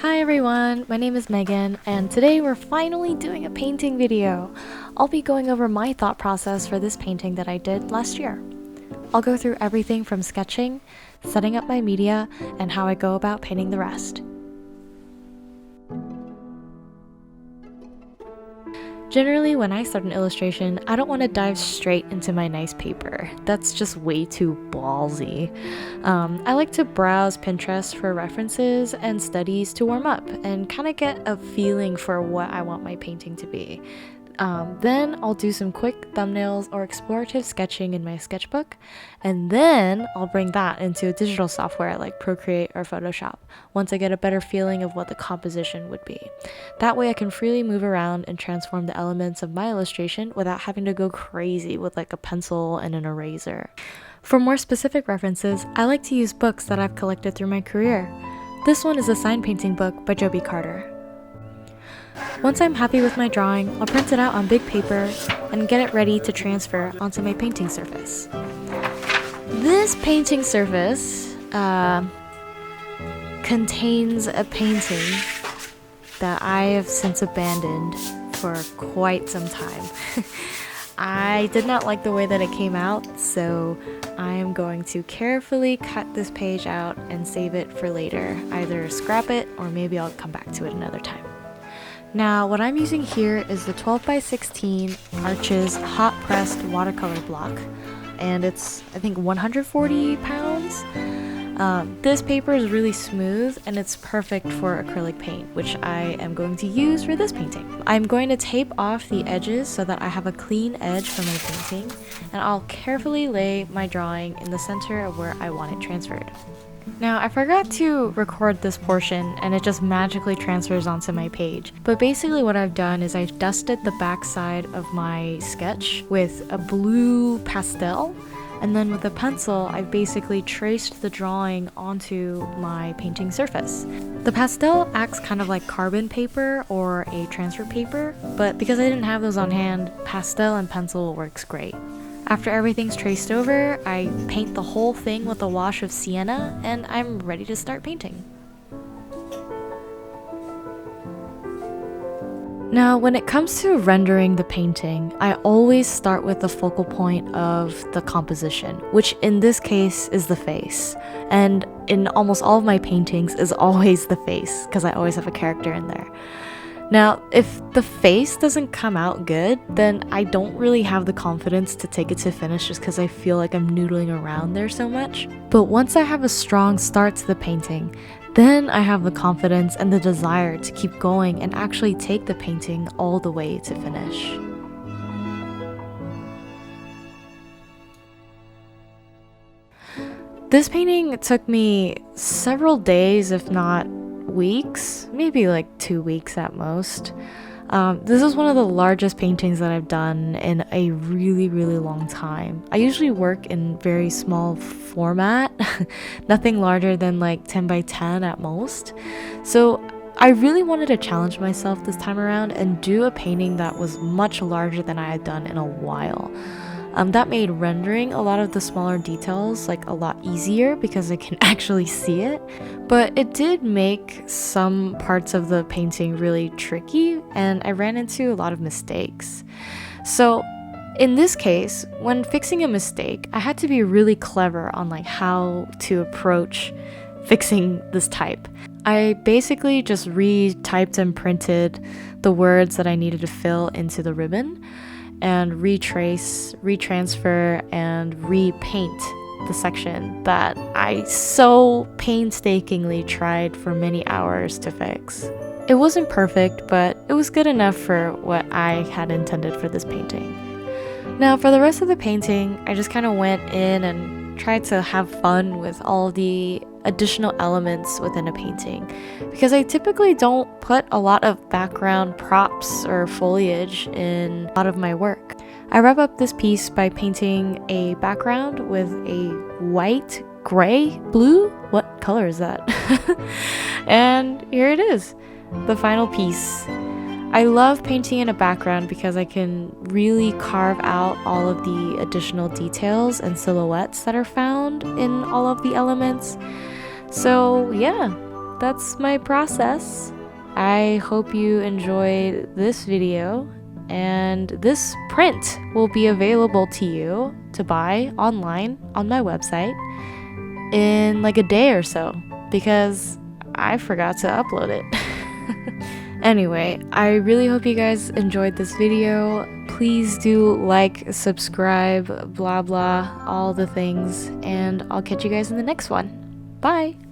Hi everyone, my name is Megan, and today we're finally doing a painting video. I'll be going over my thought process for this painting that I did last year. I'll go through everything from sketching, setting up my media, and how I go about painting the rest. Generally, when I start an illustration, I don't want to dive straight into my nice paper. That's just way too ballsy. I like to browse Pinterest for references and studies to warm up and kind of get a feeling for what I want my painting to be. Then I'll do some quick thumbnails or explorative sketching in my sketchbook, and then I'll bring that into digital software like Procreate or Photoshop once I get a better feeling of what the composition would be. That way I can freely move around and transform the elements of my illustration without having to go crazy with like a pencil and an eraser. For more specific references, I like to use books that I've collected through my career. This one is a sign painting book by Joby Carter. Once I'm happy with my drawing, I'll print it out on big paper and get it ready to transfer onto my painting surface. This painting surface contains a painting that I have since abandoned for quite some time. I did not like the way that it came out, so I am going to carefully cut this page out and save it for later. Either scrap it or maybe I'll come back to it another time. Now, what I'm using here is the 12x16 Arches hot pressed watercolor block, and it's, I think, 140 pounds. This paper is really smooth and it's perfect for acrylic paint, which I am going to use for this painting. I'm going to tape off the edges so that I have a clean edge for my painting, and I'll carefully lay my drawing in the center of where I want it transferred. Now, I forgot to record this portion and it just magically transfers onto my page. But basically what I've done is I've dusted the back side of my sketch with a blue pastel, and then with a pencil I've basically traced the drawing onto my painting surface. The pastel acts kind of like carbon paper or a transfer paper, but because I didn't have those on hand, pastel and pencil works great. After everything's traced over, I paint the whole thing with a wash of sienna, and I'm ready to start painting. Now, when it comes to rendering the painting, I always start with the focal point of the composition, which in this case is the face. And in almost all of my paintings is always the face, because I always have a character in there. Now, if the face doesn't come out good, then I don't really have the confidence to take it to finish just because I feel like I'm noodling around there so much. But once I have a strong start to the painting, then I have the confidence and the desire to keep going and actually take the painting all the way to finish. This painting took me several days, if not weeks, maybe like 2 weeks at most. This is one of the largest paintings that I've done in a really long time. I usually work in very small format, nothing larger than like 10 by 10 at most. So I really wanted to challenge myself this time around and do a painting that was much larger than I had done in a while. That made rendering a lot of the smaller details like a lot easier because I can actually see it, but it did make some parts of the painting really tricky and I ran into a lot of mistakes. So in this case, when fixing a mistake, I had to be really clever on like how to approach fixing this type. I basically just retyped and printed the words that I needed to fill into the ribbon, and retrace, retransfer, and repaint the section that I so painstakingly tried for many hours to fix. It wasn't perfect, but it was good enough for what I had intended for this painting. Now, for the rest of the painting, I just kind of went in and tried to have fun with all the additional elements within a painting, because I typically don't put a lot of background props or foliage in a lot of my work. I wrap up this piece by painting a background with a white, gray, blue? What color is that? And here it is, the final piece. I love painting in a background because I can really carve out all of the additional details and silhouettes that are found in all of the elements. So yeah, that's my process. I hope you enjoyed this video, and this print will be available to you to buy online on my website in like a day or so, because I forgot to upload it. Anyway, I really hope you guys enjoyed this video. Please do like, subscribe, blah blah, all the things, and I'll catch you guys in the next one. Bye!